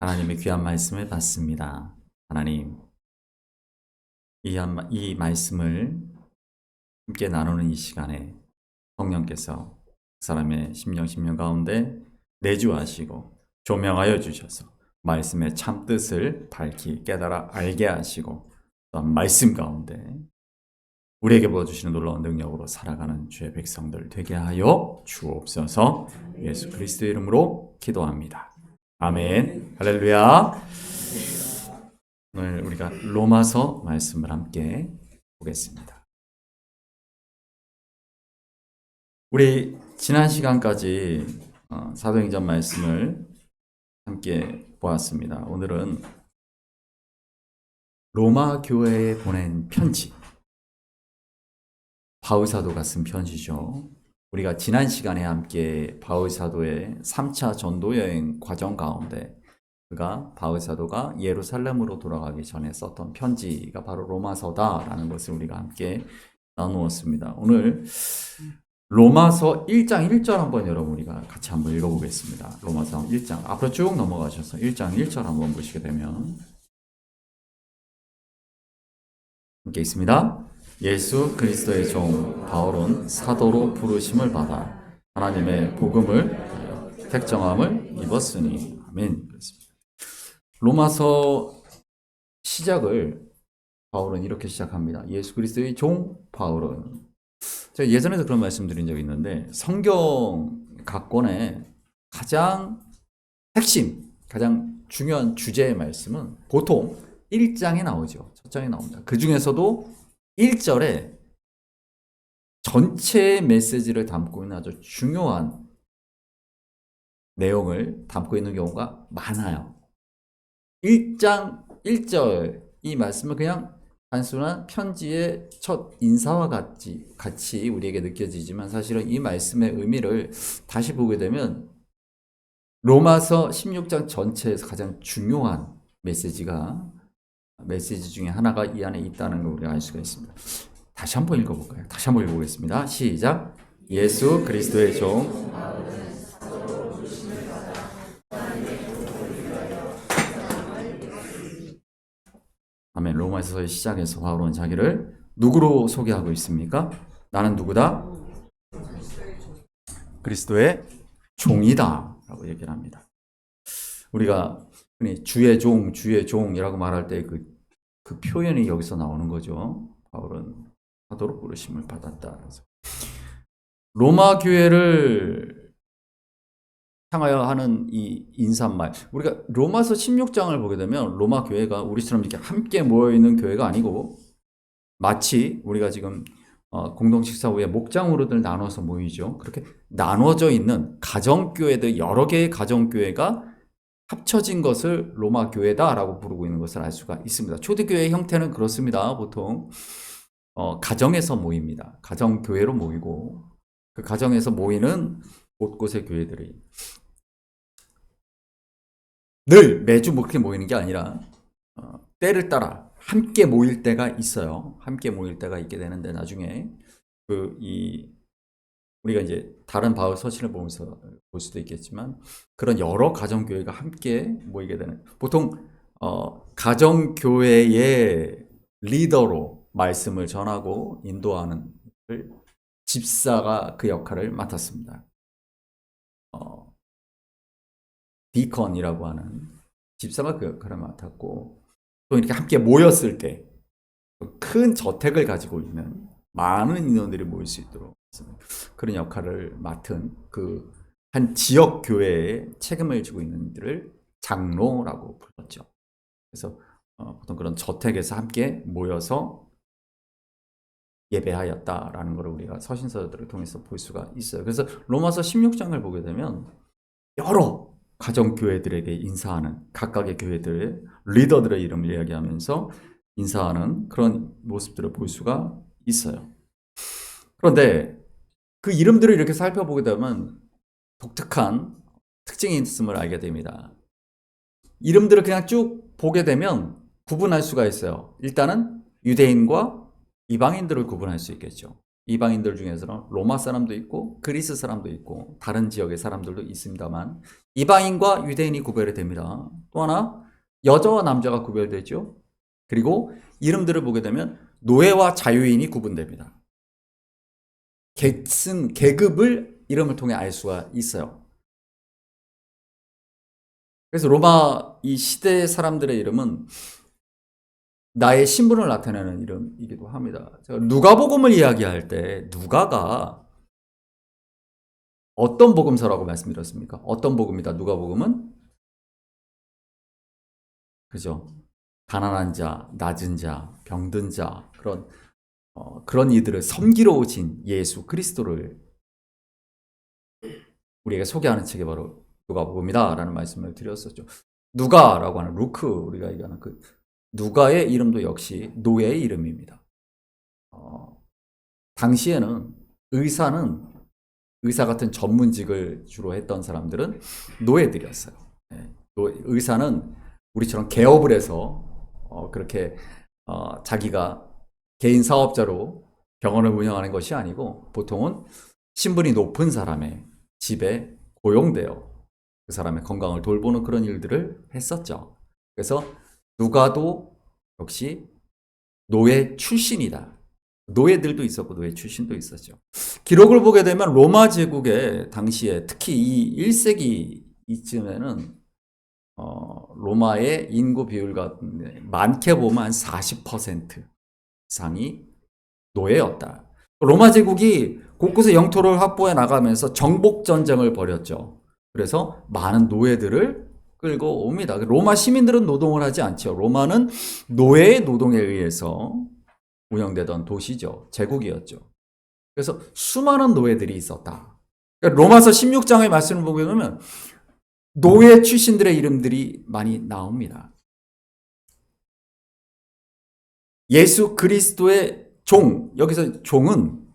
하나님의 귀한 말씀을 받습니다. 하나님, 이 말씀을 함께 나누는 이 시간에 성령께서 그 사람의 심령 가운데 내주하시고 조명하여 주셔서 말씀의 참뜻을 밝히 깨달아 알게 하시고 또한 말씀 가운데 우리에게 보여주시는 놀라운 능력으로 살아가는 주의 백성들 되게 하여 주옵소서. 예수 그리스도의 이름으로 기도합니다. 아멘. 할렐루야. 오늘 우리가 로마서 말씀을 함께 보겠습니다. 우리 지난 시간까지 사도행전 말씀을 함께 보았습니다. 오늘은 로마 교회에 보낸 편지, 바울 사도가 쓴 편지죠. 우리가 지난 시간에 함께 바울 사도의 3차 전도 여행 과정 가운데 바울 사도가 예루살렘으로 돌아가기 전에 썼던 편지가 바로 로마서다라는 것을 우리가 함께 나누었습니다. 오늘 로마서 1장 1절 한번 여러분 우리가 같이 한번 읽어보겠습니다. 로마서 1장 앞으로 쭉 넘어가셔서 1장 1절 한번 보시게 되면 함께 있습니다. 예수 그리스도의 종 바울은 사도로 부르심을 받아 하나님의 복음을 택정함을 입었으니 아멘. 로마서 시작을 바울은 이렇게 시작합니다. 예수 그리스도의 종 바울은, 제가 예전에도 그런 말씀드린 적이 있는데 성경 각 권의 가장 핵심, 가장 중요한 주제의 말씀은 보통 1장에 나오죠. 첫 장에 나옵니다. 그 중에서도 1절에 전체의 메시지를 담고 있는 아주 중요한 내용을 담고 있는 경우가 많아요. 1장 1절 이 말씀은 그냥 단순한 편지의 첫 인사와 같이 우리에게 느껴지지만 사실은 이 말씀의 의미를 다시 보게 되면 로마서 16장 전체에서 가장 중요한 메시지 중에 하나가 이 안에 있다는 걸 우리가 알 수가 있습니다. 다시 한번 읽어볼까요? 다시 한번 읽어보겠습니다. 시작. 예수 그리스도의 종 아멘. 로마서의 시작에서 바울은 자기를 누구로 소개하고 있습니까? 나는 누구다? 그리스도의 종이다 라고 얘기를 합니다. 우리가 흔히 주의 종이라고 말할 때 그 표현이 여기서 나오는 거죠. 바울은 사도로 부르심을 받았다. 그래서 로마 교회를 향하여 하는 이 인사말, 우리가 로마서 16장을 보게 되면 로마 교회가 우리처럼 이렇게 함께 모여있는 교회가 아니고 마치 우리가 지금 공동 식사 후에 목장으로들 나눠서 모이죠. 그렇게 나눠져 있는 가정교회들, 여러 개의 가정교회가 합쳐진 것을 로마 교회다라고 부르고 있는 것을 알 수가 있습니다. 초대교회의 형태는 그렇습니다. 보통 가정에서 모입니다. 가정교회로 모이고 그 가정에서 모이는 곳곳의 교회들이 늘 매주 그렇게 모이는 게 아니라 때를 따라 함께 모일 때가 있어요. 함께 모일 때가 있게 되는데 나중에 우리가 이제 다른 바울 서신을 보면서 볼 수도 있겠지만 그런 여러 가정교회가 함께 모이게 되는, 보통 가정교회의 리더로 말씀을 전하고 인도하는 집사가 그 역할을 맡았습니다. 디컨이라고 하는 집사가 그 역할을 맡았고, 또 이렇게 함께 모였을 때 큰 저택을 가지고 있는 많은 인원들이 모일 수 있도록 그런 역할을 맡은 그 한 지역 교회에 책임을 지고 있는 이들을 장로라고 불렀죠. 그래서 보통 그런 저택에서 함께 모여서 예배하였다라는 것을 우리가 서신서들을 통해서 볼 수가 있어요. 그래서 로마서 16장을 보게 되면 여러 가정교회들에게 인사하는, 각각의 교회들의 리더들의 이름을 이야기하면서 인사하는 그런 모습들을 볼 수가 있어요. 그런데 그 이름들을 이렇게 살펴보게 되면 독특한 특징이 있음을 알게 됩니다. 이름들을 그냥 쭉 보게 되면 구분할 수가 있어요. 일단은 유대인과 이방인들을 구분할 수 있겠죠. 이방인들 중에서는 로마 사람도 있고 그리스 사람도 있고 다른 지역의 사람들도 있습니다만 이방인과 유대인이 구별이 됩니다. 또 하나 여자와 남자가 구별되죠. 그리고 이름들을 보게 되면 노예와 자유인이 구분됩니다. 계층, 계급을 이름을 통해 알 수가 있어요. 그래서 로마 이 시대 사람들의 이름은 나의 신분을 나타내는 이름이기도 합니다. 제가 누가복음을 이야기할 때 누가가 어떤 복음서라고 말씀드렸습니까? 어떤 복음이다? 누가복음은 그죠? 가난한 자, 낮은 자, 병든 자 그런 이들을 섬기러 오신 예수 그리스도를 우리에게 소개하는 책이 바로 누가복음이다라는 말씀을 드렸었죠. 누가라고 하는 루크 우리가 얘기하는 그 누가의 이름도 역시 노예의 이름입니다. 당시에는 의사 같은 전문직을 주로 했던 사람들은 노예들이었어요. 의사는 우리처럼 개업을 해서 그렇게 자기가 개인 사업자로 병원을 운영하는 것이 아니고 보통은 신분이 높은 사람의 집에 고용되어 그 사람의 건강을 돌보는 그런 일들을 했었죠. 그래서 누가도 역시 노예 출신이다. 노예들도 있었고 노예 출신도 있었죠. 기록을 보게 되면 로마 제국의 당시에 특히 이 1세기 이쯤에는 로마의 인구 비율 같은데 많게 보면 한 40% 이상이 노예였다. 로마 제국이 곳곳에 영토를 확보해 나가면서 정복 전쟁을 벌였죠. 그래서 많은 노예들을 끌고 옵니다. 로마 시민들은 노동을 하지 않죠. 로마는 노예의 노동에 의해서 운영되던 도시죠. 제국이었죠. 그래서 수많은 노예들이 있었다. 그러니까 로마서 16장의 말씀을 보게 되면 노예 출신들의 이름들이 많이 나옵니다. 예수 그리스도의 종, 여기서 종은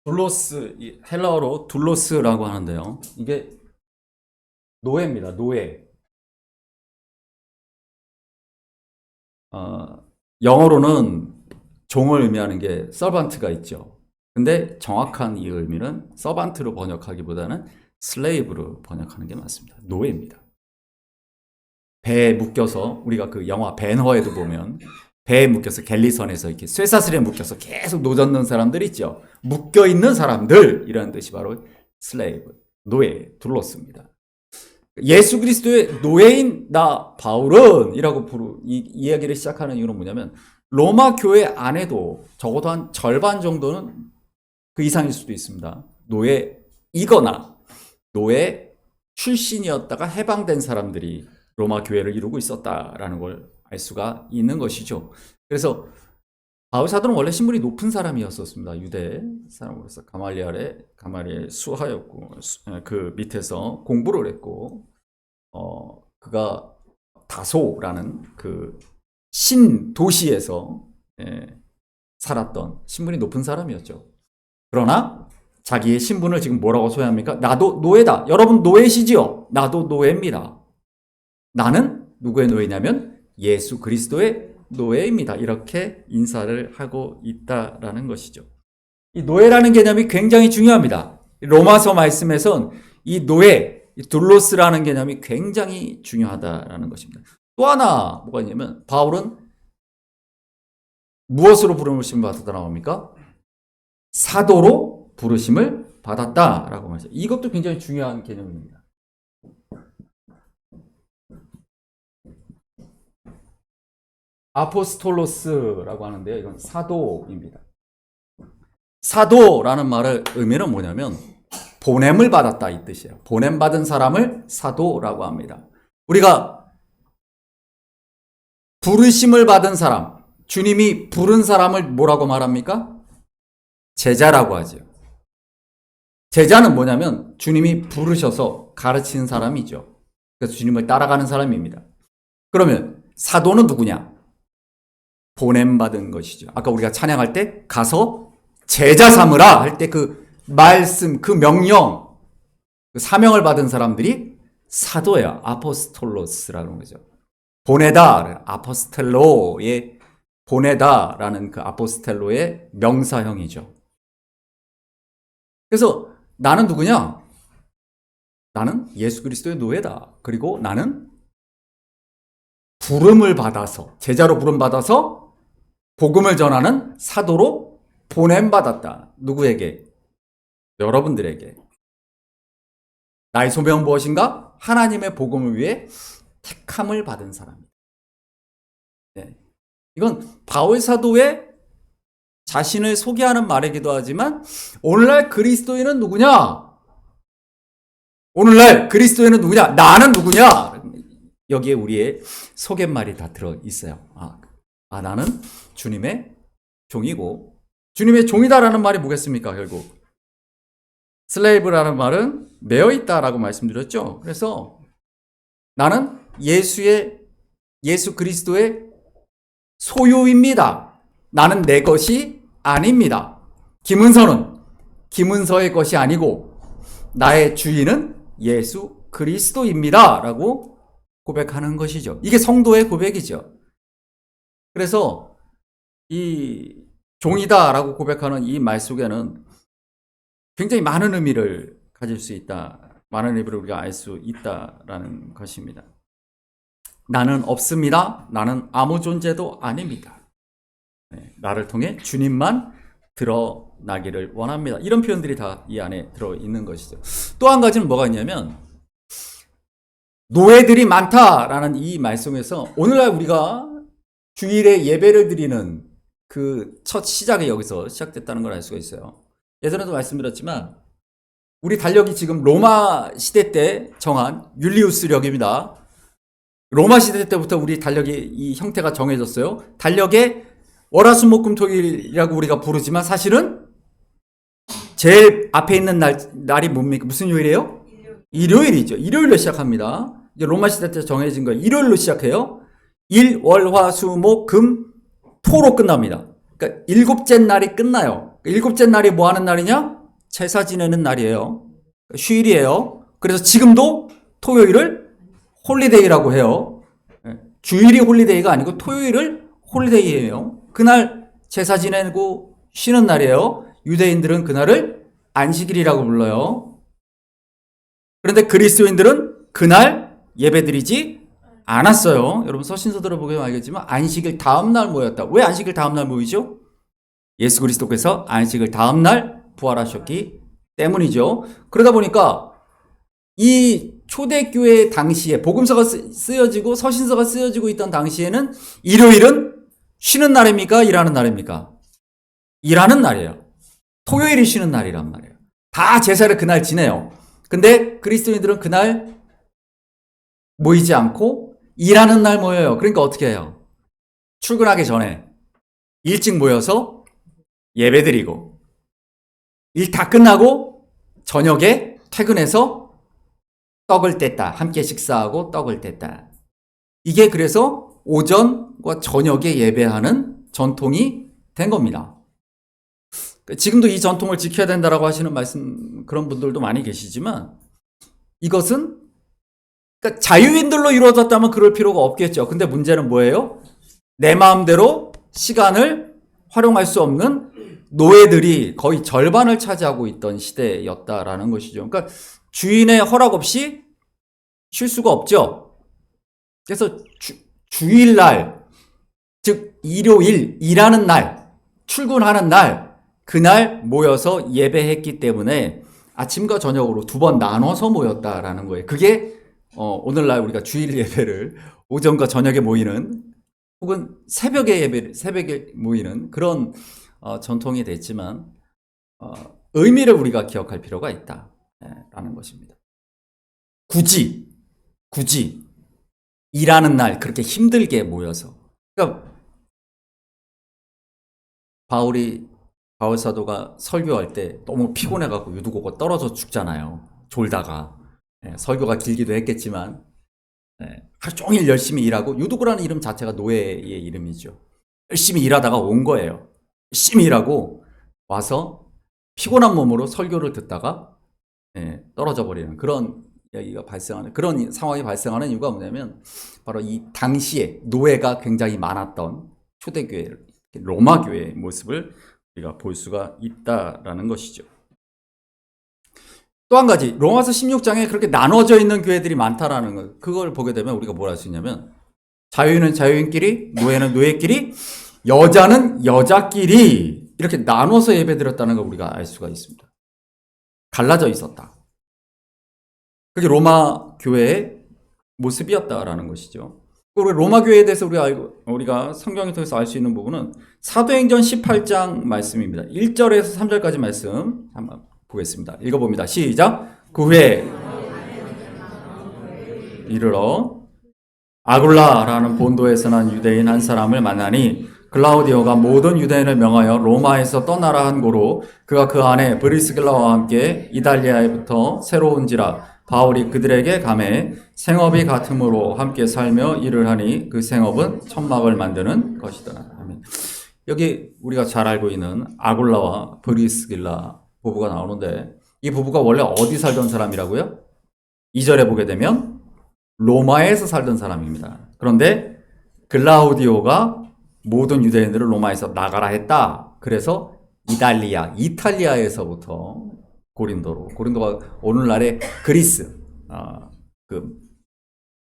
둘로스, 헬라어로 둘로스라고 하는데요. 이게 노예입니다. 노예. 영어로는 종을 의미하는 게 서번트가 있죠. 근데 정확한 이 의미는 서번트로 번역하기보다는 슬레이브로 번역하는 게 맞습니다. 노예입니다. 배에 묶여서 우리가 그 영화 벤허에도 보면 배에 묶여서 갤리선에서 이렇게 쇠사슬에 묶여서 계속 노젓는 사람들 있죠. 묶여있는 사람들 이라는 뜻이 바로 슬레이브, 노예, 둘러습니다. 예수 그리스도의 노예인 나 바울은 이라고 이 이야기를 시작하는 이유는 뭐냐면 로마 교회 안에도 적어도 한 절반 정도는 그 이상일 수도 있습니다. 노예이거나 노예 출신이었다가 해방된 사람들이 로마 교회를 이루고 있었다라는 걸 알 수가 있는 것이죠. 그래서 바울 사도는 원래 신분이 높은 사람이었었습니다. 유대 사람으로서 가말리엘의 수하였고 그 밑에서 공부를 했고 그가 다소라는 그 신도시에서 살았던 신분이 높은 사람이었죠. 그러나 자기의 신분을 지금 뭐라고 소개합니까? 나도 노예다. 여러분 노예시지요? 나도 노예입니다. 나는 누구의 노예냐면 예수 그리스도의 노예입니다. 이렇게 인사를 하고 있다라는 것이죠. 이 노예라는 개념이 굉장히 중요합니다. 로마서 말씀에선 이 노예, 이 둘로스라는 개념이 굉장히 중요하다라는 것입니다. 또 하나 뭐가 있냐면 바울은 무엇으로 부르심을 받았다 나옵니까? 사도로 부르심을 받았다라고 말하죠. 이것도 굉장히 중요한 개념입니다. 아포스톨로스라고 하는데요. 이건 사도입니다. 사도라는 말의 의미는 뭐냐면 보냄을 받았다 이 뜻이에요. 보냄받은 사람을 사도라고 합니다. 우리가 부르심을 받은 사람, 주님이 부른 사람을 뭐라고 말합니까? 제자라고 하죠. 제자는 뭐냐면 주님이 부르셔서 가르치는 사람이죠. 그래서 주님을 따라가는 사람입니다. 그러면 사도는 누구냐? 보냄받은 것이죠. 아까 우리가 찬양할 때 가서 제자 삼으라 할 때 그 말씀, 그 명령, 그 사명을 받은 사람들이 사도예요. 아포스톨로스라는 거죠. 보내다, 아포스텔로의 보내다라는 그 아포스텔로의 명사형이죠. 그래서 나는 누구냐? 나는 예수 그리스도의 노예다. 그리고 나는 부름을 받아서, 제자로 부름 받아서 복음을 전하는 사도로 보냄받았다. 누구에게? 여러분들에게. 나의 소명은 무엇인가? 하나님의 복음을 위해 택함을 받은 사람입니다. 네. 이건 바울 사도의 자신을 소개하는 말이기도 하지만 오늘날 그리스도인은 누구냐? 오늘날 그리스도인은 누구냐? 나는 누구냐? 여기에 우리의 소개말이 다 들어있어요. 나는 주님의 종이고, 주님의 종이다라는 말이 뭐겠습니까? 결국 슬레이브라는 말은 매여 있다라고 말씀드렸죠. 그래서 나는 예수 그리스도의 소유입니다. 나는 내 것이 아닙니다. 김은서는 김은서의 것이 아니고 나의 주인은 예수 그리스도입니다. 라고 고백하는 것이죠. 이게 성도의 고백이죠. 그래서 이 종이다 라고 고백하는 이 말 속에는 굉장히 많은 의미를 가질 수 있다. 많은 의미를 우리가 알 수 있다라는 것입니다. 나는 없습니다. 나는 아무 존재도 아닙니다. 나를 통해 주님만 드러나기를 원합니다. 이런 표현들이 다 이 안에 들어있는 것이죠. 또 한 가지는 뭐가 있냐면 노예들이 많다라는 이 말씀에서 오늘날 우리가 주일에 예배를 드리는 그 첫 시작이 여기서 시작됐다는 걸 알 수가 있어요. 예전에도 말씀드렸지만 우리 달력이 지금 로마 시대 때 정한 율리우스력입니다. 로마 시대 때부터 우리 달력이 이 형태가 정해졌어요. 달력에 월화수목금토일이라고 우리가 부르지만 사실은 제일 앞에 있는 날이 뭡니까? 무슨 요일이에요? 일요일이죠. 일요일로 시작합니다. 이제 로마 시대 때 정해진 거예요. 일요일로 시작해요. 일, 월, 화, 수, 목, 금, 토로 끝납니다. 그러니까 일곱째 날이 끝나요. 일곱째 날이 뭐 하는 날이냐? 제사 지내는 날이에요. 휴일이에요. 그래서 지금도 토요일을 홀리데이라고 해요. 주일이 홀리데이가 아니고 토요일을 홀리데이예요. 그날 제사 지내고 쉬는 날이에요. 유대인들은 그날을 안식일이라고 불러요. 그런데 그리스도인들은 그날 예배드리지 않았어요. 여러분 서신서들을 보면 알겠지만 안식일 다음날 모였다. 왜 안식일 다음날 모이죠? 예수 그리스도께서 안식일 다음날 부활하셨기 때문이죠. 그러다 보니까 이 초대교회 당시에 복음서가 쓰여지고 서신서가 쓰여지고 있던 당시에는 일요일은 쉬는 날입니까? 일하는 날입니까? 일하는 날이에요. 토요일이 쉬는 날이란 말이에요. 다 제사를 그날 지내요. 근데 그리스도인들은 그날 모이지 않고 일하는 날 모여요. 그러니까 어떻게 해요? 출근하기 전에 일찍 모여서 예배드리고 일 다 끝나고 저녁에 퇴근해서 떡을 뗐다. 함께 식사하고 떡을 뗐다. 이게 그래서 오전과 저녁에 예배하는 전통이 된 겁니다. 지금도 이 전통을 지켜야 된다라고 하시는 말씀 그런 분들도 많이 계시지만 이것은 그러니까 자유인들로 이루어졌다면 그럴 필요가 없겠죠. 근데 문제는 뭐예요? 내 마음대로 시간을 활용할 수 없는 노예들이 거의 절반을 차지하고 있던 시대였다라는 것이죠. 그러니까 주인의 허락 없이 쉴 수가 없죠. 그래서 주일날, 즉 일요일 일하는 날, 출근하는 날, 그날 모여서 예배했기 때문에 아침과 저녁으로 두 번 나눠서 모였다라는 거예요. 그게 오늘날 우리가 주일 예배를 오전과 저녁에 모이는 혹은 새벽에 모이는 그런 전통이 됐지만 의미를 우리가 기억할 필요가 있다라는 것입니다. 굳이 일하는 날 그렇게 힘들게 모여서 그러니까 바울 사도가 설교할 때 너무 피곤해갖고 유두고가 떨어져 죽잖아요. 졸다가 설교가 길기도 했겠지만 하루 종일 열심히 일하고 유두고라는 이름 자체가 노예의 이름이죠. 열심히 일하다가 온 거예요. 열심히 일하고 와서 피곤한 몸으로 설교를 듣다가 떨어져 버리는 그런 이야기가 발생하는, 그런 상황이 발생하는 이유가 뭐냐면 바로 이 당시에 노예가 굉장히 많았던 초대교회, 로마 교회의 모습을 우리가 볼 수가 있다라는 것이죠. 또 한 가지, 로마서 16장에 그렇게 나눠져 있는 교회들이 많다라는 것, 그걸 보게 되면 우리가 뭘 할 수 있냐면 자유인은 자유인끼리, 노예는 노예끼리, 여자는 여자끼리 이렇게 나눠서 예배드렸다는 걸 우리가 알 수가 있습니다. 갈라져 있었다. 그게 로마 교회의 모습이었다라는 것이죠. 그리고 로마 교회에 대해서 우리가 성경을 통해서 알 수 있는 부분은 사도행전 18장 말씀입니다. 1절에서 3절까지 말씀 한번 보겠습니다. 읽어봅니다. 시작. 그 후에 이르러 아굴라라는 본도에서 난 유대인 한 사람을 만나니 글라우디오가 모든 유대인을 명하여 로마에서 떠나라 한 고로 그가 그 안에 브리스길라와 함께 이달리아에부터 새로 온지라 바울이 그들에게 감해 생업이 같음으로 함께 살며 일을 하니 그 생업은 천막을 만드는 것이다. 아멘. 여기 우리가 잘 알고 있는 아굴라와 브리스길라 부부가 나오는데 이 부부가 원래 어디 살던 사람이라고요? 2절에 보게 되면 로마에서 살던 사람입니다. 그런데 글라우디오가 모든 유대인들을 로마에서 나가라 했다. 그래서 이탈리아에서부터 고린도가 오늘날의 그리스, 그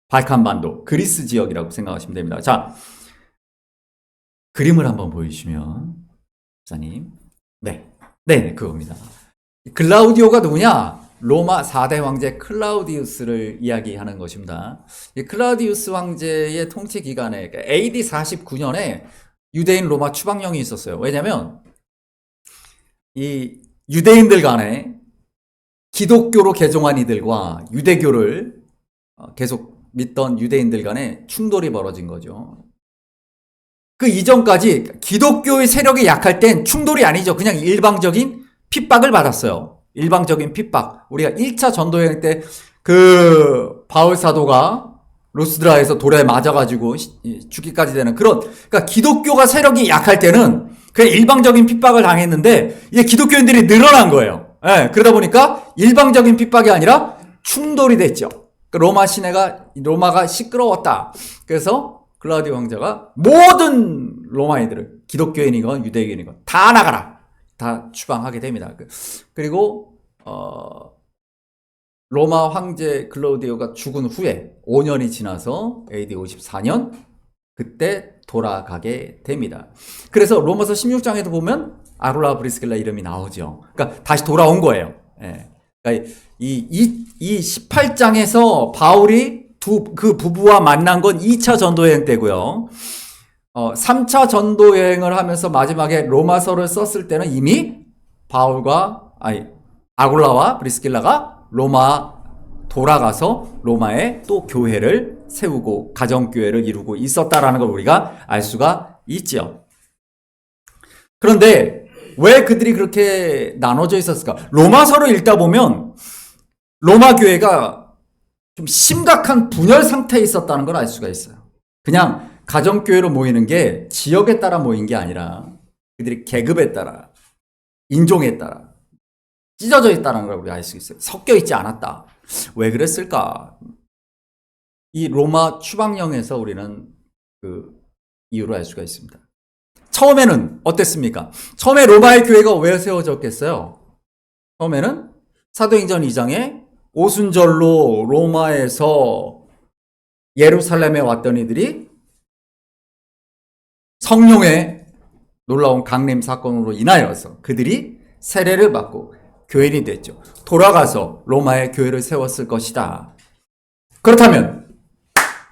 발칸반도, 그리스 지역이라고 생각하시면 됩니다. 자, 그림을 한번 보여주시면, 목사님. 네, 그겁니다. 글라우디오가 누구냐? 로마 4대 황제 클라우디우스를 이야기하는 것입니다. 이 클라우디우스 황제의 통치 기간에, 그러니까 AD 49년에 유대인 로마 추방령이 있었어요. 왜냐면, 이 유대인들 간에 기독교로 개종한 이들과 유대교를 계속 믿던 유대인들 간에 충돌이 벌어진 거죠. 그 이전까지 기독교의 세력이 약할 땐 충돌이 아니죠. 그냥 일방적인 핍박을 받았어요. 일방적인 핍박. 우리가 1차 전도여행 때 그 바울 사도가 루스드라에서 돌에 맞아가지고 죽기까지 되는 그런, 그러니까 기독교가 세력이 약할 때는 그냥 일방적인 핍박을 당했는데 이제 기독교인들이 늘어난 거예요. 예, 그러다 보니까 일방적인 핍박이 아니라 충돌이 됐죠. 로마가 시끄러웠다. 그래서 글라우디오 황제가 모든 로마인들을 기독교인이건 유대인이건 다 나가라. 다 추방하게 됩니다. 그리고 로마 황제 글라우디오가 죽은 후에 5년이 지나서 AD 54년 그때 돌아가게 됩니다. 그래서 로마서 16장에도 보면 아굴라 브리스길라 이름이 나오죠. 그러니까 다시 돌아온 거예요. 예. 그러니까 이 18장에서 바울이 그 부부와 만난 건 2차 전도여행 때고요. 3차 전도여행을 하면서 마지막에 로마서를 썼을 때는 이미 아굴라와 브리스길라가 로마 돌아가서 로마에 또 교회를 세우고 가정교회를 이루고 있었다라는 걸 우리가 알 수가 있죠. 그런데 왜 그들이 그렇게 나눠져 있었을까? 로마서를 읽다 보면 로마 교회가 좀 심각한 분열 상태에 있었다는 걸 알 수가 있어요. 그냥 가정교회로 모이는 게 지역에 따라 모인 게 아니라 그들이 계급에 따라, 인종에 따라 찢어져 있다는 걸 우리가 알 수 있어요. 섞여 있지 않았다. 왜 그랬을까? 이 로마 추방령에서 우리는 그 이유를 알 수가 있습니다. 처음에는 어땠습니까? 처음에 로마의 교회가 왜 세워졌겠어요? 처음에는 사도행전 2장에 오순절로 로마에서 예루살렘에 왔던 이들이 성령의 놀라운 강림 사건으로 인하여서 그들이 세례를 받고 교인이 됐죠. 돌아가서 로마의 교회를 세웠을 것이다. 그렇다면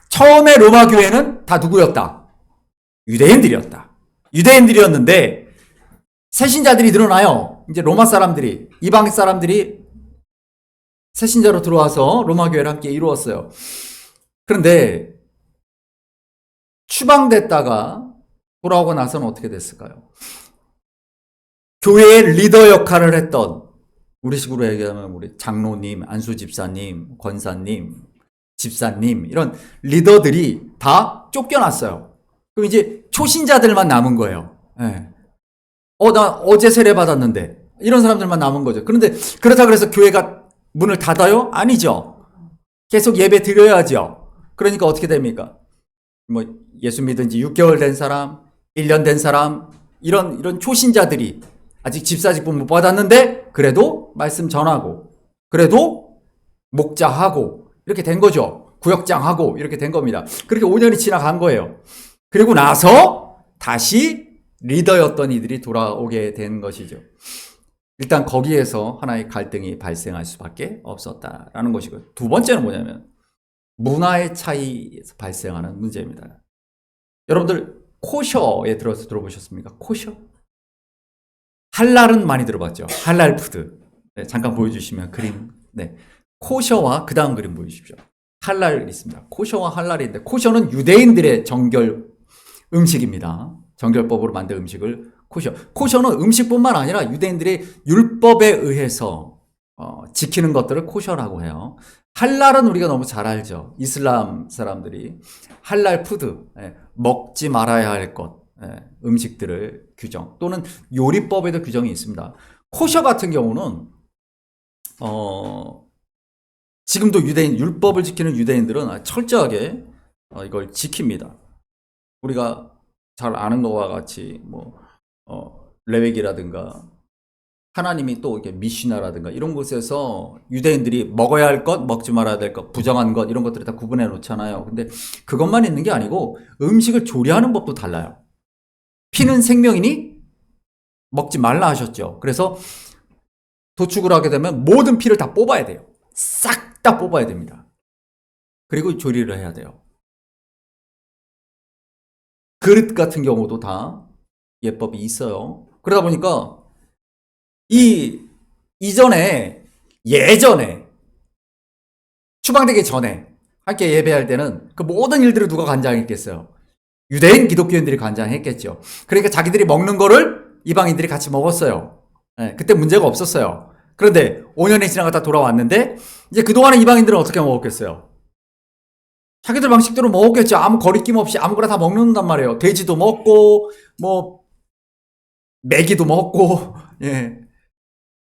처음에 로마 교회는 다 누구였다? 유대인들이었다. 유대인들이었는데 새신자들이 늘어나요. 이제 로마 사람들이, 이방 사람들이 새신자로 들어와서 로마 교회를 함께 이루었어요. 그런데 추방됐다가 돌아오고 나서는 어떻게 됐을까요? 교회의 리더 역할을 했던, 우리식으로 얘기하면 우리 장로님, 안수 집사님, 권사님, 집사님 이런 리더들이 다 쫓겨났어요. 그럼 이제 초신자들만 남은 거예요. 네. 나 어제 세례 받았는데 이런 사람들만 남은 거죠. 그런데 그렇다고 해서 교회가 문을 닫아요? 아니죠. 계속 예배 드려야죠. 그러니까 어떻게 됩니까? 뭐 예수 믿은 지 6개월 된 사람, 1년 된 사람, 이런 초신자들이 아직 집사직분 못 받았는데 그래도 말씀 전하고, 그래도 목자하고 이렇게 된 거죠. 구역장하고 이렇게 된 겁니다. 그렇게 5년이 지나간 거예요. 그리고 나서 다시 리더였던 이들이 돌아오게 된 것이죠. 일단 거기에서 하나의 갈등이 발생할 수밖에 없었다라는 것이고요. 두 번째는 뭐냐면 문화의 차이에서 발생하는 문제입니다. 여러분들 코셔에 들어보셨습니까? 코셔? 할랄은 많이 들어봤죠. 할랄 푸드. 네, 잠깐 보여주시면 그림. 네, 코셔와 그 다음 그림 보여주십시오. 할랄이 있습니다. 코셔와 할랄인데, 코셔는 유대인들의 정결 음식입니다. 정결법으로 만든 음식을 코셔. 코셔는 음식뿐만 아니라 유대인들의 율법에 의해서 지키는 것들을 코셔라고 해요. 할랄은 우리가 너무 잘 알죠. 이슬람 사람들이 할랄 푸드, 먹지 말아야 할 것, 음식들을 규정, 또는 요리법에도 규정이 있습니다. 코셔 같은 경우는 지금도 유대인, 율법을 지키는 유대인들은 철저하게 이걸 지킵니다. 우리가 잘 아는 것과 같이 레위기라든가 하나님이 또 이렇게 미시나라든가 이런 곳에서 유대인들이 먹어야 할 것, 먹지 말아야 될 것, 부정한 것, 이런 것들을 다 구분해 놓잖아요. 근데 그것만 있는 게 아니고 음식을 조리하는 법도 달라요. 피는 생명이니 먹지 말라 하셨죠. 그래서 도축을 하게 되면 모든 피를 다 뽑아야 돼요. 싹 다 뽑아야 됩니다. 그리고 조리를 해야 돼요. 그릇 같은 경우도 다 예법이 있어요. 그러다 보니까 예전에 추방되기 전에 함께 예배할 때는 그 모든 일들을 누가 관장했겠어요? 유대인 기독교인들이 관장했겠죠. 그러니까 자기들이 먹는 거를 이방인들이 같이 먹었어요. 그때 문제가 없었어요. 그런데 5년이 지나가다 돌아왔는데 이제 그동안에 이방인들은 어떻게 먹었겠어요? 자기들 방식대로 먹었겠죠. 아무 거리낌 없이 아무거나 다 먹는단 말이에요. 돼지도 먹고 메기도 먹고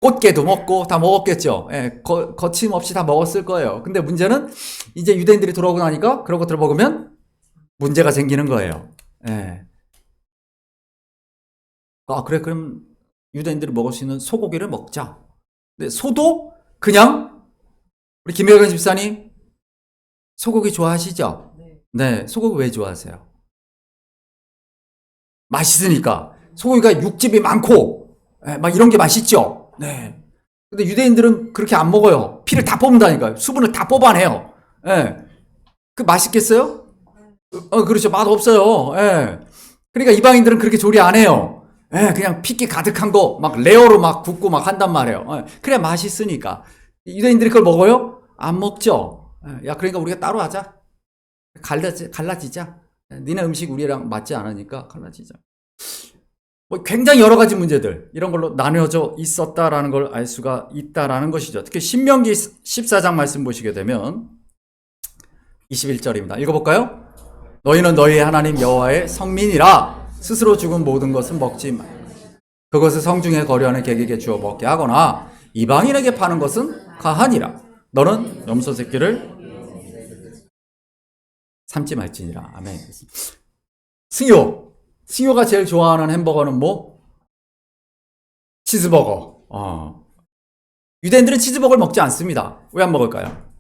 꽃게도 먹고 다 먹었겠죠. 거침없이 다 먹었을 거예요. 근데 문제는 이제 유대인들이 돌아오고 나니까 그런 것들을 먹으면 문제가 생기는 거예요. 그래, 그럼 유대인들이 먹을 수 있는 소고기를 먹자. 근데 소도 그냥 우리 김혜건 집사님 소고기 좋아하시죠? 네, 소고기 왜 좋아하세요? 맛있으니까. 소고기가 육즙이 많고 막 이런 게 맛있죠. 네. 근데 유대인들은 그렇게 안 먹어요. 피를 다 뽑는다니까요. 수분을 다 뽑아내요. 그 맛있겠어요? 그렇죠. 맛 없어요. 그러니까 이방인들은 그렇게 조리 안 해요. 그냥 피기 가득한 거 막 레어로 막 굽고 막 한단 말이에요. 그래 맛있으니까. 유대인들이 그걸 먹어요? 안 먹죠. 야, 그러니까 우리가 따로 하자. 갈라지자. 니네 음식 우리랑 맞지 않으니까 갈라지자. 굉장히 여러 가지 문제들, 이런 걸로 나뉘어져 있었다라는 걸 알 수가 있다라는 것이죠. 특히 신명기 14장 말씀 보시게 되면 21절입니다. 읽어볼까요? 너희는 너희 하나님 여호와의 성민이라. 스스로 죽은 모든 것은 먹지 마. 그것을 성중에 거류하는 객에게 주어 먹게 하거나 이방인에게 파는 것은 가하니라. 너는 염소 새끼를 삼지 말지니라. 아멘. 승효가 제일 좋아하는 햄버거는 뭐? 치즈버거. 유대인들은 치즈버거를 먹지 않습니다. 왜 안 먹을까요?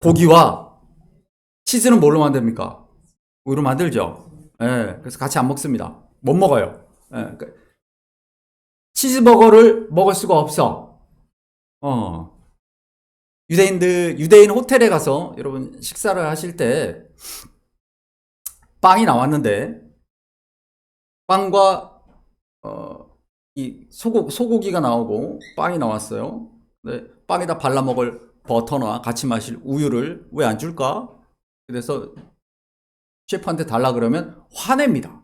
고기와 치즈는 뭘로 만듭니까? 우유로 만들죠. 그래서 같이 안 먹습니다. 못 먹어요. 치즈버거를 먹을 수가 없어. 유대인 호텔에 가서 여러분 식사를 하실 때 빵이 나왔는데 빵과 이 소고기가 나오고 빵이 나왔어요. 네, 빵에다 발라 먹을 버터나 같이 마실 우유를 왜 안 줄까? 그래서 셰프한테 달라 그러면 화냅니다.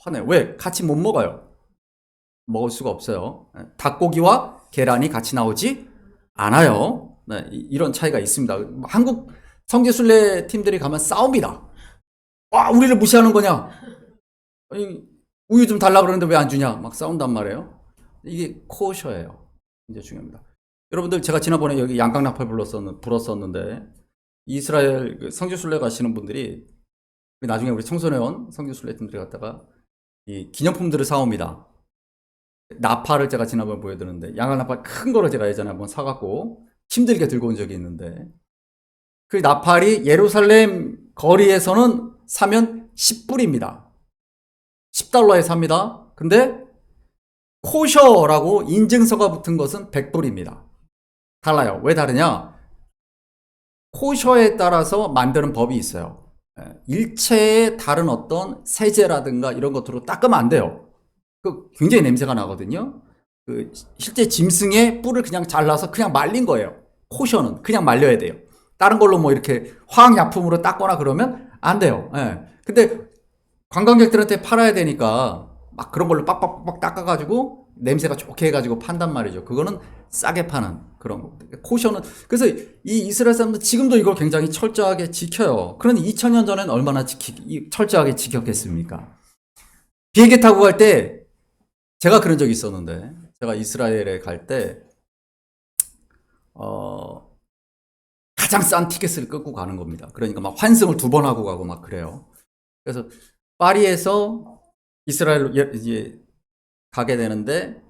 화내. 왜? 같이 못 먹어요. 먹을 수가 없어요. 닭고기와 계란이 같이 나오지 않아요. 네, 이런 차이가 있습니다. 한국 성지순례 팀들이 가면 싸웁니다. 와, 우리를 무시하는 거냐? 아니, 우유 좀 달라 그러는데 왜 안 주냐? 막 싸운단 말이에요. 이게 코셔예요. 굉장히 중요합니다. 여러분들 제가 지난번에 여기 양강나팔 불었었는데 이스라엘 그 성지순례 가시는 분들이 나중에 우리 청소년 성지순례 팀들이 갔다가 이 기념품들을 사옵니다. 나팔을 제가 지난번에 보여드렸는데 양강나팔 큰 거를 제가 예전에 한번 사갖고 힘들게 들고 온 적이 있는데 그 나팔이 예루살렘 거리에서는 사면 10불입니다. 10달러에 삽니다. 근데 코셔라고 인증서가 붙은 것은 100불입니다. 달라요. 왜 다르냐? 코셔에 따라서 만드는 법이 있어요. 일체의 다른 어떤 세제라든가 이런 것들로 닦으면 안 돼요. 그 굉장히 냄새가 나거든요. 그 실제 짐승의 뿔을 그냥 잘라서 그냥 말린 거예요. 코셔는 그냥 말려야 돼요. 다른 걸로 뭐 이렇게 화학약품으로 닦거나 그러면 안 돼요. 근데 관광객들한테 팔아야 되니까 막 그런 걸로 빡빡빡 닦아가지고 냄새가 좋게 해가지고 판단 말이죠. 그거는 싸게 파는 그런 거. 코셔는 그래서 이 이스라엘 사람들 지금도 이걸 굉장히 철저하게 지켜요. 그런데 2000년 전에는 얼마나 철저하게 지켰겠습니까? 비행기 타고 갈 때 제가 그런 적이 있었는데 제가 이스라엘에 갈 때 가장 싼 티켓을 끊고 가는 겁니다. 그러니까 막 환승을 2번 하고 가고 막 그래요. 그래서 파리에서 이스라엘로 이제 가게 되는데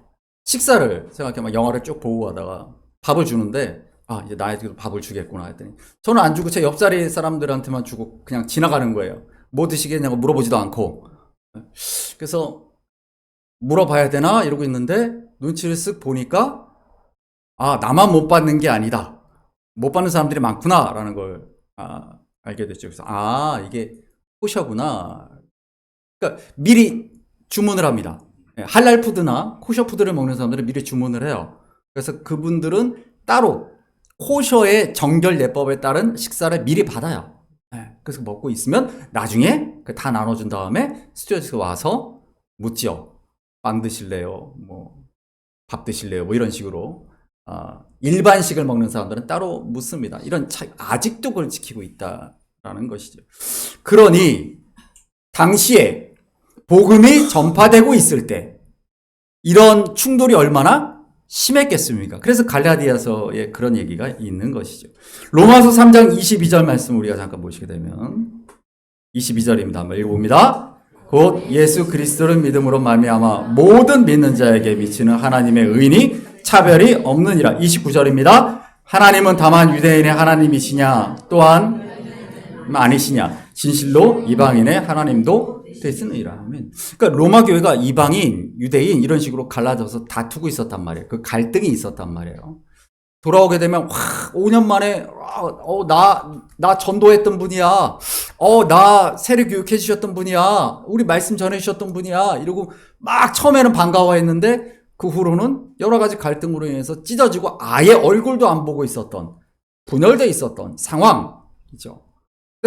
식사를 생각해 막 영화를 쭉 보고 가다가 밥을 주는데 이제 나에게도 밥을 주겠구나 했더니 저는 안 주고 제 옆자리 사람들한테만 주고 그냥 지나가는 거예요. 뭐 드시겠냐고 물어보지도 않고. 그래서 물어봐야 되나 이러고 있는데 눈치를 쓱 보니까 나만 못 받는 게 아니다. 못 받는 사람들이 많구나라는 걸 알게 됐죠. 그래서 이게 코셔구나. 그러니까 미리 주문을 합니다. 할랄 푸드나 코셔 푸드를 먹는 사람들은 미리 주문을 해요. 그래서 그분들은 따로 코셔의 정결 예법에 따른 식사를 미리 받아요. 그래서 먹고 있으면 나중에 다 나눠준 다음에 스튜어디스가 와서 묻지요. 빵 드실래요? 뭐 밥 드실래요? 뭐 이런 식으로 일반식을 먹는 사람들은 따로 묻습니다. 이런 차이 아직도 그걸 지키고 있다라는 것이죠. 그러니 당시에 복음이 전파되고 있을 때 이런 충돌이 얼마나 심했겠습니까? 그래서 갈라디아서에 그런 얘기가 있는 것이죠. 로마서 3장 22절 말씀 우리가 잠깐 보시게 되면 22절입니다. 한번 읽어봅니다. 곧 예수 그리스도를 믿음으로 말미암아 모든 믿는 자에게 미치는 하나님의 의인이 차별이 없느니라. 29절입니다. 하나님은 다만 유대인의 하나님이시냐 또한 아니시냐 진실로 이방인의 하나님도 되시느니라. 그러니까 로마 교회가 이방인, 유대인 이런 식으로 갈라져서 다투고 있었단 말이에요. 그 갈등이 있었단 말이에요. 돌아오게 되면 5년 만에 나 전도했던 분이야. 나 세례 교육해 주셨던 분이야. 우리 말씀 전해 주셨던 분이야. 이러고 막 처음에는 반가워했는데 그 후로는 여러 가지 갈등으로 인해서 찢어지고 아예 얼굴도 안 보고 있었던 분열돼 있었던 상황이죠.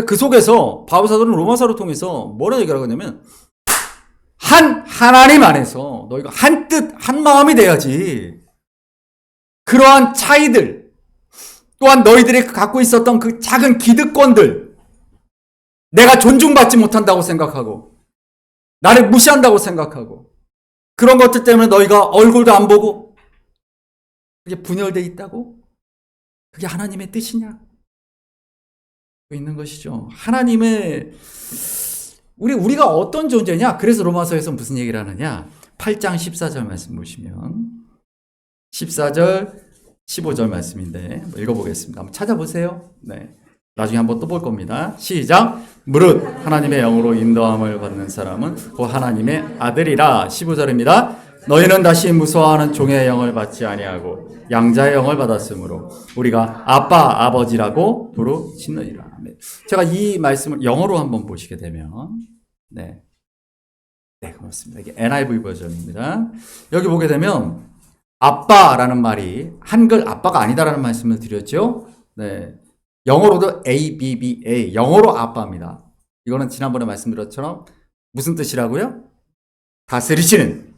그 속에서 바울 사도는 로마서를 통해서 뭐라고 얘기를 하냐면 하나님 안에서 너희가 한 뜻, 한 마음이 돼야지. 그러한 차이들, 또한 너희들이 갖고 있었던 그 작은 기득권들, 내가 존중받지 못한다고 생각하고, 나를 무시한다고 생각하고, 그런 것들 때문에 너희가 얼굴도 안 보고, 그게 분열되어 있다고? 그게 하나님의 뜻이냐? 있는 것이죠. 하나님의, 우리가 어떤 존재냐? 그래서 로마서에서 무슨 얘기를 하느냐? 8장 14절 말씀 보시면, 14절, 15절 말씀인데 읽어보겠습니다. 한번 찾아보세요. 네, 나중에 한번 또 볼 겁니다. 시작. 무릇 하나님의 영으로 인도함을 받는 사람은 곧 하나님의 아들이라. 15절입니다. 너희는 다시 무서워하는 종의 영을 받지 아니하고 양자의 영을 받았으므로 우리가 아빠, 아버지라고 부르짖느니라. 네. 제가 이 말씀을 영어로 한번 보시게 되면 네, 그렇습니다. 이게 NIV 버전입니다. 여기 보게 되면 아빠라는 말이 한글 아빠가 아니다라는 말씀을 드렸죠. 네, 영어로도 ABBA, 영어로 아빠입니다. 이거는 지난번에 말씀드렸던 것처럼 무슨 뜻이라고요? 다스리시는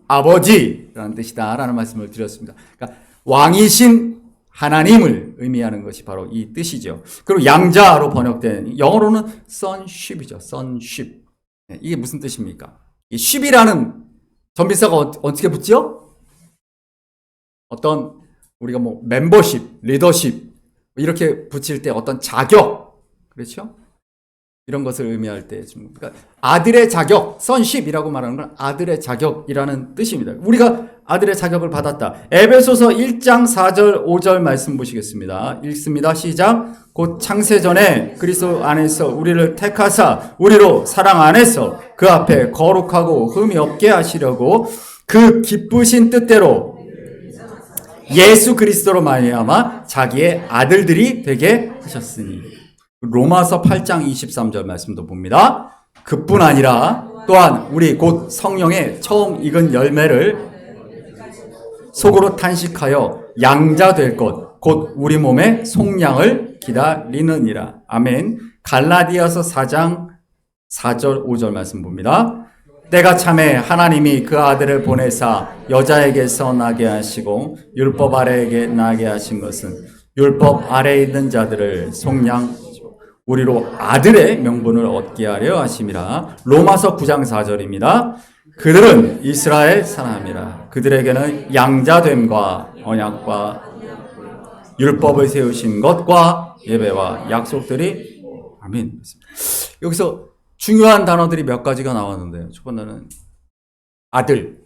아버지라는 뜻이다라는 말씀을 드렸습니다. 그러니까 왕이신 하나님을 의미하는 것이 바로 이 뜻이죠. 그리고 양자로 번역된 영어로는 sonship이죠. sonship. 이게 무슨 뜻입니까? 이 ship이라는 전비사가 어떻게 붙죠? 어떤 우리가 뭐 멤버십, 리더십 이렇게 붙일 때 어떤 자격, 그렇죠? 이런 것을 의미할 때, 그러니까 아들의 자격, sonship이라고 말하는 건 아들의 자격이라는 뜻입니다. 우리가 아들의 자격을 받았다. 에베소서 1장 4절 5절 말씀 보시겠습니다. 읽습니다. 시작. 곧 창세전에 그리스도 안에서 우리를 택하사 우리로 사랑 안에서 그 앞에 거룩하고 흠이 없게 하시려고 그 기쁘신 뜻대로 예수 그리스도로 말미암아 자기의 아들들이 되게 하셨으니. 로마서 8장 23절 말씀도 봅니다. 그뿐 아니라 또한 우리 곧 성령의 처음 익은 열매를 속으로 탄식하여 양자 될 것, 곧 우리 몸의 속량을 기다리느니라. 아멘. 갈라디아서 4장 4절 5절 말씀 봅니다. 때가 참에 하나님이 그 아들을 보내사 여자에게서 나게 하시고 율법 아래에게 나게 하신 것은 율법 아래에 있는 자들을 속량 우리로 아들의 명분을 얻게 하려 하심이라. 로마서 9장 4절입니다. 그들은 이스라엘 사람이라. 그들에게는 양자됨과 언약과 율법을 세우신 것과 예배와 약속들이 아멘. 여기서 중요한 단어들이 몇 가지가 나왔는데요. 첫 번째는 아들,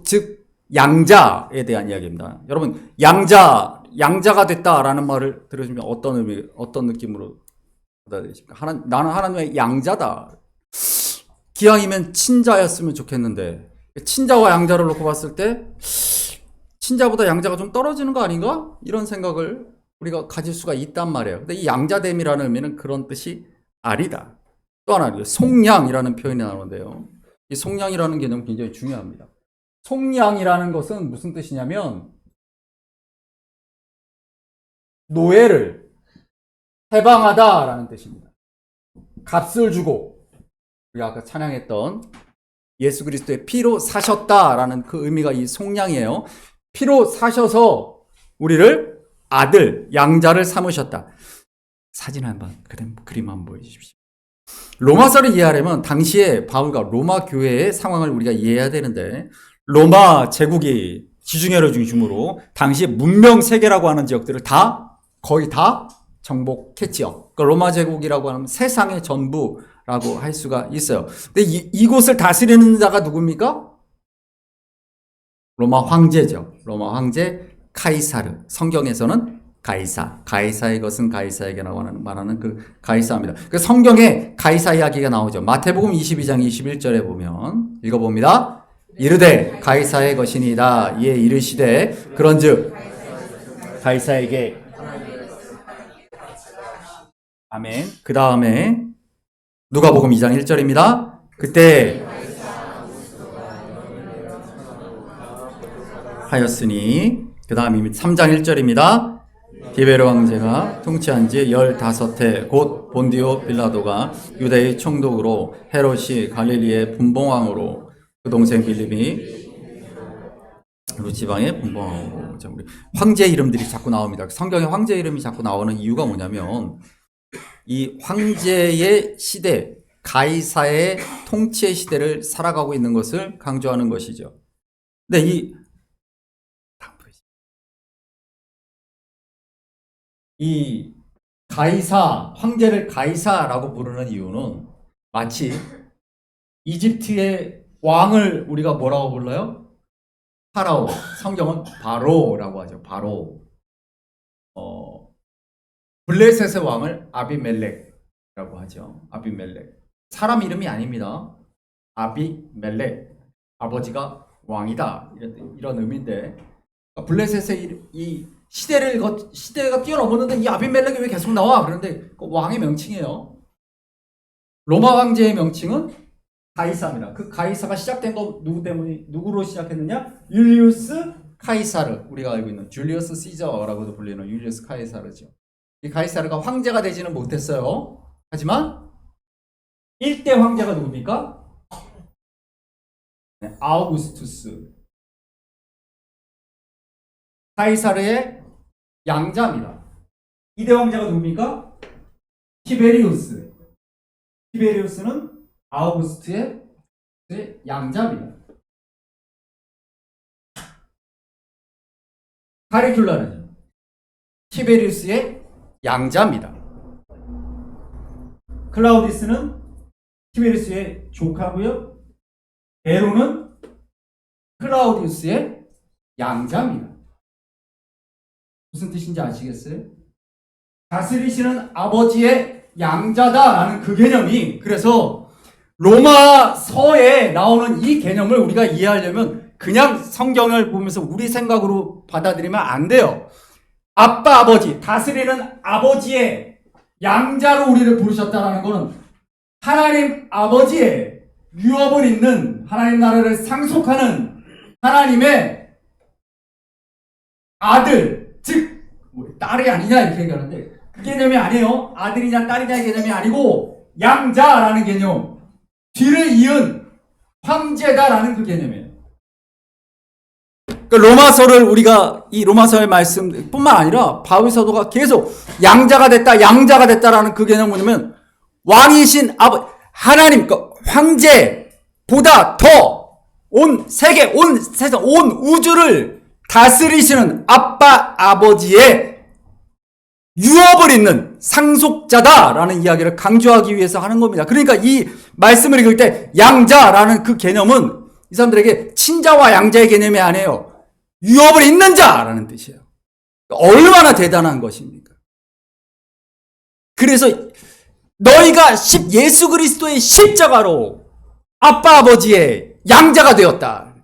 즉 양자에 대한 이야기입니다. 여러분 양자가 됐다라는 말을 들으시면 어떤 의미, 어떤 느낌으로 받아들이십니까? 나는 하나님의 양자다. 기왕이면 친자였으면 좋겠는데 친자와 양자를 놓고 봤을 때 친자보다 양자가 좀 떨어지는 거 아닌가? 이런 생각을 우리가 가질 수가 있단 말이에요. 근데 이 양자됨이라는 의미는 그런 뜻이 아니다. 또 하나 속량이라는 표현이 나오는데요. 이 속량이라는 개념은 굉장히 중요합니다. 속량이라는 것은 무슨 뜻이냐면 노예를 해방하다라는 뜻입니다. 값을 주고 우리가 아까 찬양했던 예수 그리스도의 피로 사셨다라는 그 의미가 이 속량이에요. 피로 사셔서 우리를 아들, 양자를 삼으셨다. 사진 한번 그림 한번 보여주십시오. 로마서를 이해하려면 당시에 바울과 로마 교회의 상황을 우리가 이해해야 되는데 로마 제국이 지중해를 중심으로 당시에 문명 세계라고 하는 지역들을 거의 다 정복했지요. 그러니까 로마 제국이라고 하면 세상의 전부라고 할 수가 있어요. 근데 이곳을 다스리는 자가 누굽니까? 로마 황제죠. 로마 황제 카이사르. 성경에서는 가이사의 것은 가이사에게 말하는 그 가이사입니다. 그 성경에 가이사 이야기가 나오죠. 마태복음 22장 21절에 보면 읽어봅니다. 이르되 가이사의 것이니이다. 이에 이르시되 그런즉 가이사에게 아멘. 그 다음에 누가복음 2장 1절입니다. 그때 하였으니 그 다음이 3장 1절입니다. 디베르 왕제가 통치한 지 15해 곧 본디오 빌라도가 유대의 총독으로 헤롯이 갈릴리의 분봉왕으로 그 동생 빌립이 루지방의 분봉왕으로 우리 황제 이름들이 자꾸 나옵니다. 성경에 황제 이름이 자꾸 나오는 이유가 뭐냐면 이 황제의 시대, 가이사의 통치의 시대를 살아가고 있는 것을 강조하는 것이죠. 근데 이 황제를 가이사라고 부르는 이유는 마치 이집트의 왕을 우리가 뭐라고 불러요? 파라오. 성경은 바로라고 하죠. 바로. 블레셋의 왕을 아비멜렉이라고 하죠. 아비멜렉. 사람 이름이 아닙니다. 아비멜렉. 아버지가 왕이다. 이런 의미인데 블레셋의 이 시대가 뛰어넘었는데 이 아비멜렉이 왜 계속 나와? 그런데 그 왕의 명칭이에요. 로마 황제의 명칭은 가이사입니다. 그 가이사가 시작된 거 누구로 시작했느냐? 율리우스 카이사르. 우리가 알고 있는 줄리어스 시저라고도 불리는 율리우스 카이사르죠. 이 가이사르가 황제가 되지는 못했어요. 하지만 1대 황제가 누굽니까? 네, 아우구스투스. 카이사르의 양자입니다. 2대 황제가 누굽니까? 티베리우스. 티베리우스는 아우구스트의 양자입니다. 카리큘라는요, 티베리우스의 양자입니다. 클라우디스는 티베리우스의 조카고요. 네로는 클라우디우스의 양자입니다. 무슨 뜻인지 아시겠어요? 다스리시는 아버지의 양자다라는 그 개념이, 그래서 로마서에 나오는 이 개념을 우리가 이해하려면 그냥 성경을 보면서 우리 생각으로 받아들이면 안 돼요. 아빠, 아버지, 다스리는 아버지의 양자로 우리를 부르셨다는 것은 하나님 아버지의 유업을 잇는, 하나님 나라를 상속하는 하나님의 아들, 즉 딸이 아니냐 이렇게 얘기하는데 그 개념이 아니에요. 아들이냐 딸이냐의 개념이 아니고 양자라는 개념, 뒤를 이은 황제다라는 그 개념이에요. 그러니까 로마서를 우리가 이 로마서의 말씀뿐만 아니라 바울 사도가 계속 양자가 됐다, 양자가 됐다라는 그 개념은 뭐냐면 왕이신 하나님, 황제보다 더 온 세계, 온 세상, 온 우주를 다스리시는 아빠, 아버지의 유업을 잇는 상속자다라는 이야기를 강조하기 위해서 하는 겁니다. 그러니까 이 말씀을 읽을 때 양자라는 그 개념은 이 사람들에게 친자와 양자의 개념이 아니에요. 유업을 잇는 자라는 뜻이에요. 얼마나 대단한 것입니까? 그래서 너희가 예수 그리스도의 십자가로 아빠 아버지의 양자가 되었다.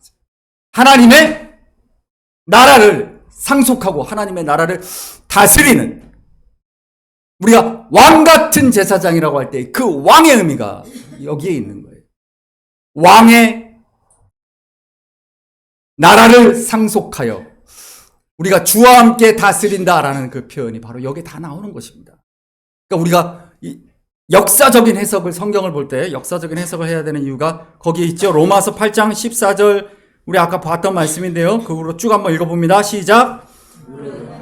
하나님의 나라를 상속하고 하나님의 나라를 다스리는, 우리가 왕 같은 제사장이라고 할 때 그 왕의 의미가 여기에 있는 거예요. 왕의 나라를 상속하여 우리가 주와 함께 다스린다라는 그 표현이 바로 여기에 다 나오는 것입니다. 그러니까 우리가 역사적인 해석을, 성경을 볼 때 역사적인 해석을 해야 되는 이유가 거기에 있죠. 로마서 8장 14절, 우리 아까 봤던 말씀인데요. 그걸로 쭉 한번 읽어봅니다. 시작.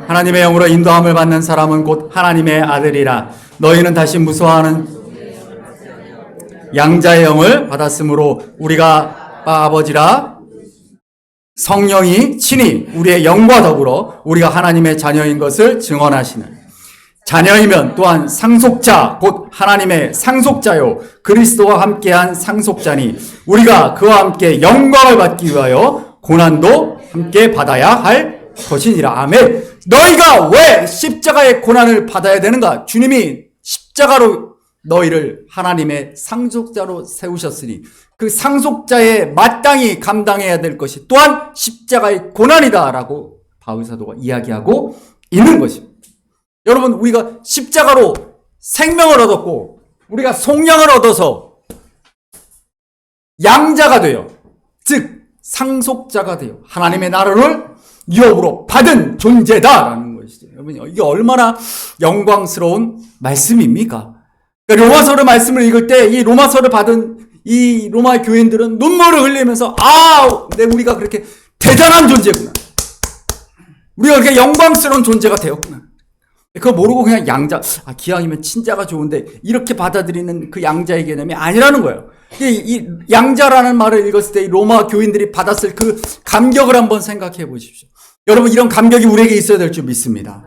하나님의 영으로 인도함을 받는 사람은 곧 하나님의 아들이라. 너희는 다시 무서워하는 양자의 영을 받았으므로 우리가 아버지라. 성령이 친히 우리의 영과 더불어 우리가 하나님의 자녀인 것을 증언하시는, 자녀이면 또한 상속자, 곧 하나님의 상속자요 그리스도와 함께한 상속자니 우리가 그와 함께 영광을 받기 위하여 고난도 함께 받아야 할 것이니라. 아멘. 너희가 왜 십자가의 고난을 받아야 되는가? 주님이 십자가로 너희를 하나님의 상속자로 세우셨으니 그 상속자의 마땅히 감당해야 될 것이 또한 십자가의 고난이다라고 바울 사도가 이야기하고 있는 것입니다. 여러분, 우리가 십자가로 생명을 얻었고 우리가 속량을 얻어서 양자가 되어, 즉 상속자가 되어 하나님의 나라를 유업으로 받은 존재다라는 것이죠. 여러분, 이게 얼마나 영광스러운 말씀입니까? 그러니까 로마서를 말씀을 읽을 때 이 로마서를 받은 이 로마 교인들은 눈물을 흘리면서 우리가 그렇게 대단한 존재구나, 우리가 그렇게 영광스러운 존재가 되었구나, 그거 모르고 그냥 양자, 기왕이면 친자가 좋은데 이렇게 받아들이는 그 양자의 개념이 아니라는 거예요. 이 양자라는 말을 읽었을 때 이 로마 교인들이 받았을 그 감격을 한번 생각해 보십시오. 여러분, 이런 감격이 우리에게 있어야 될 줄 믿습니다.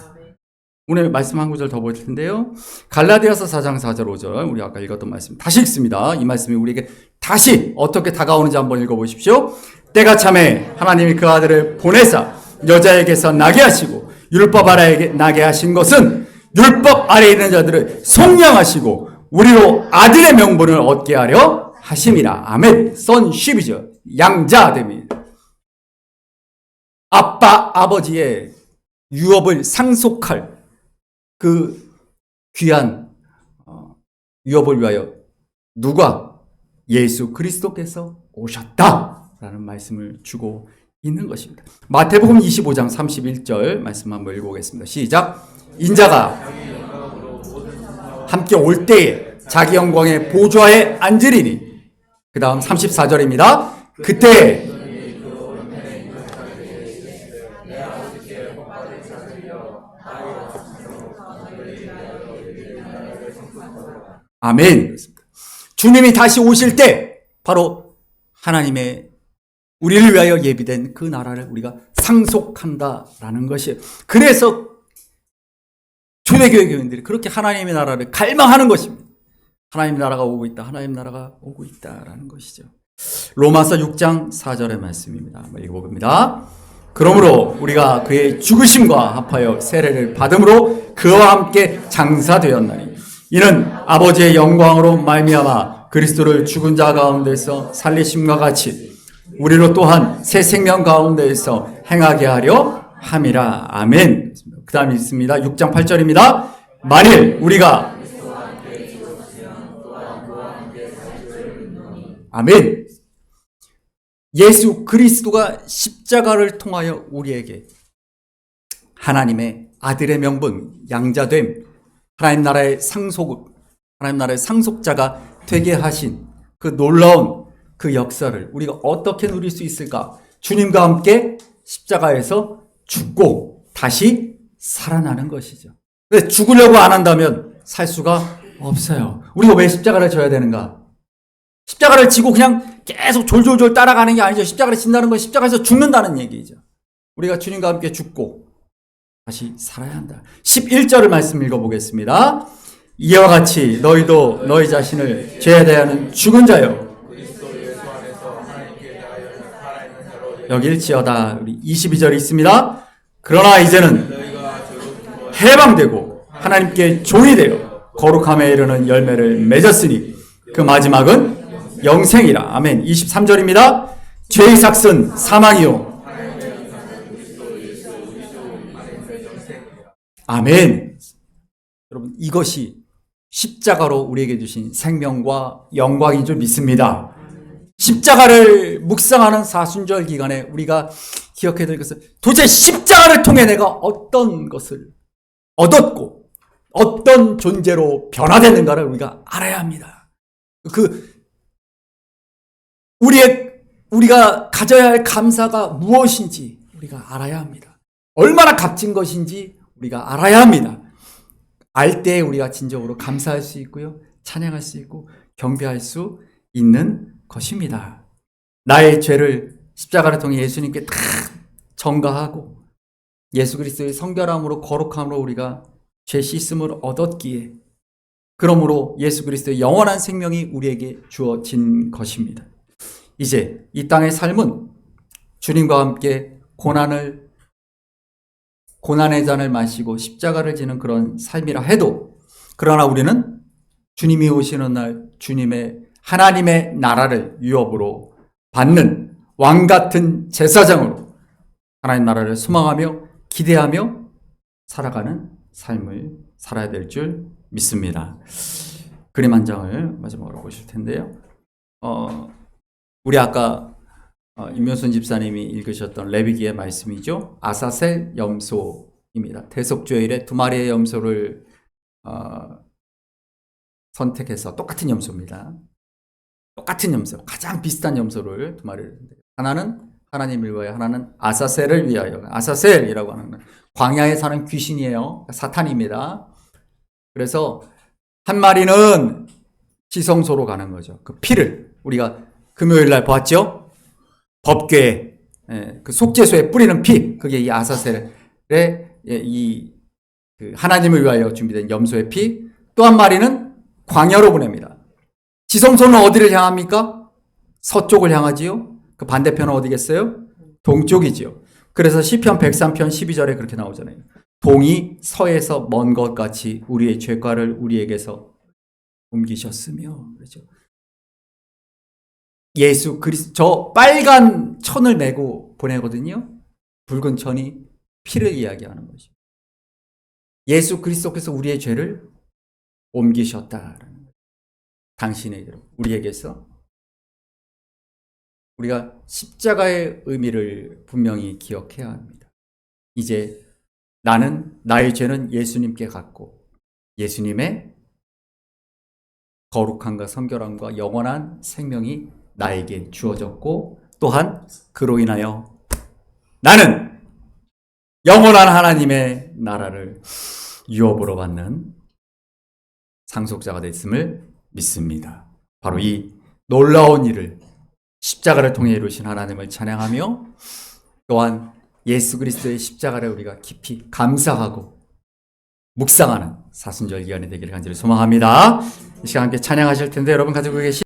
오늘 말씀 한 구절 더 볼 텐데요. 갈라디아서 4장 4절 5절, 우리 아까 읽었던 말씀 다시 읽습니다. 이 말씀이 우리에게 다시 어떻게 다가오는지 한번 읽어보십시오. 때가 참에 하나님이 그 아들을 보내사 여자에게서 나게 하시고 율법 아래에 나게 하신 것은 율법 아래에 있는 자들을 속량하시고 우리로 아들의 명분을 얻게 하려 하심이라. 아멘. sonship이죠. 양자됨입니다. 아빠, 아버지의 유업을 상속할 그 귀한 유업을 위하여 누가? 예수 그리스도께서 오셨다라는 말씀을 주고 있는 것입니다. 마태복음 25장 31절 말씀 한번 읽어보겠습니다. 시작. 인자가 함께 올 때에 자기 영광의 보좌에 앉으리니, 그 다음 34절입니다. 그때 아멘. 주님이 다시 오실 때 바로 하나님의 우리를 위하여 예비된 그 나라를 우리가 상속한다라는 것이에요. 그래서 초대교회 교인들이 그렇게 하나님의 나라를 갈망하는 것입니다. 하나님 나라가 오고 있다. 하나님 나라가 오고 있다라는 것이죠. 로마서 6장 4절의 말씀입니다. 한번 읽어봅니다. 그러므로 우리가 그의 죽으심과 합하여 세례를 받음으로 그와 함께 장사되었나니 이는 아버지의 영광으로 말미암아 그리스도를 죽은 자 가운데서 살리심과 같이 우리로 또한 새 생명 가운데에서 행하게 하려 함이라. 아멘. 그 다음에 있습니다. 6장 8절입니다. 만일 우리가 아멘. 예수 그리스도가 십자가를 통하여 우리에게 하나님의 아들의 명분, 양자됨, 하나님 나라의 상속자가 되게 하신 그 놀라운 그 역사를 우리가 어떻게 누릴 수 있을까? 주님과 함께 십자가에서 죽고 다시 살아나는 것이죠. 근데 죽으려고 안 한다면 살 수가 없어요. 우리가 왜 십자가를 져야 되는가? 십자가를 지고 그냥 계속 졸졸졸 따라가는 게 아니죠. 십자가를 진다는 건 십자가에서 죽는다는 얘기죠. 우리가 주님과 함께 죽고 다시 살아야 한다. 11절을 말씀 읽어보겠습니다. 이와 같이 너희도 너희 자신을 죄에 대하는 죽은 자요 여길지어다. 우리 22절이 있습니다. 그러나 이제는 해방되고 하나님께 종이 되어 거룩함에 이르는 열매를 맺었으니 그 마지막은 영생이라. 아멘. 23절입니다. 죄의 삭은 사망이요. 아멘. 여러분, 이것이 십자가로 우리에게 주신 생명과 영광인 줄 믿습니다. 십자가를 묵상하는 사순절 기간에 우리가 기억해야 될 것은 도대체 십자가를 통해 내가 어떤 것을 얻었고 어떤 존재로 변화되는가를 우리가 알아야 합니다. 우리가 가져야 할 감사가 무엇인지 우리가 알아야 합니다. 얼마나 값진 것인지 우리가 알아야 합니다. 알 때 우리가 진정으로 감사할 수 있고요. 찬양할 수 있고 경배할 수 있는 것입니다. 나의 죄를 십자가를 통해 예수님께 다 전가하고 예수 그리스도의 성결함으로 거룩함으로 우리가 죄 씻음을 얻었기에 그러므로 예수 그리스도의 영원한 생명이 우리에게 주어진 것입니다. 이제 이 땅의 삶은 주님과 함께 고난의 잔을 마시고 십자가를 지는 그런 삶이라 해도 그러나 우리는 주님이 오시는 날 하나님의 나라를 유업으로 받는 왕 같은 제사장으로 하나님 나라를 소망하며 기대하며 살아가는 삶을 살아야 될 줄 믿습니다. 그림 한 장을 마지막으로 보실 텐데요. 우리 아까 임효순 집사님이 읽으셨던 레위기의 말씀이죠. 아사셀 염소입니다. 대속죄일에 2마리의 염소를 선택해서 똑같은 염소입니다. 똑같은 염소, 가장 비슷한 염소를 2마리를 하나는 하나님을 위하여, 하나는 아사셀을 위하여. 아사셀이라고 하는 건 광야에 사는 귀신이에요. 사탄입니다. 그래서 한 마리는 지성소로 가는 거죠. 그 피를 우리가 금요일 날 보았죠? 법궤에 그 속죄소에 뿌리는 피, 그게 이 아사셀의 그 하나님을 위하여 준비된 염소의 피. 또 한 마리는 광야로 보냅니다. 지성소는 어디를 향합니까? 서쪽을 향하지요. 그 반대편은 어디겠어요? 동쪽이지요. 그래서 시편 103편 12절에 그렇게 나오잖아요. 동이 서에서 먼 것 같이 우리의 죄과를 우리에게서 옮기셨으며. 그렇죠. 예수 그리스도, 저 빨간 천을 메고 보내거든요. 붉은 천이 피를 이야기하는 것이죠. 예수 그리스도께서 우리의 죄를 옮기셨다라는 거예요. 당신의 죄로 우리에게서. 우리가 십자가의 의미를 분명히 기억해야 합니다. 이제 나의 죄는 예수님께 갔고 예수님의 거룩함과 성결함과 영원한 생명이 나에게 주어졌고 또한 그로 인하여 나는 영원한 하나님의 나라를 유업으로 받는 상속자가 됐음을 믿습니다. 바로 이 놀라운 일을 십자가를 통해 이루신 하나님을 찬양하며 또한 예수 그리스도의 십자가를 우리가 깊이 감사하고 묵상하는 사순절 기간이 되기를 간절히 소망합니다. 이 시간 함께 찬양하실 텐데 여러분 가지고 계신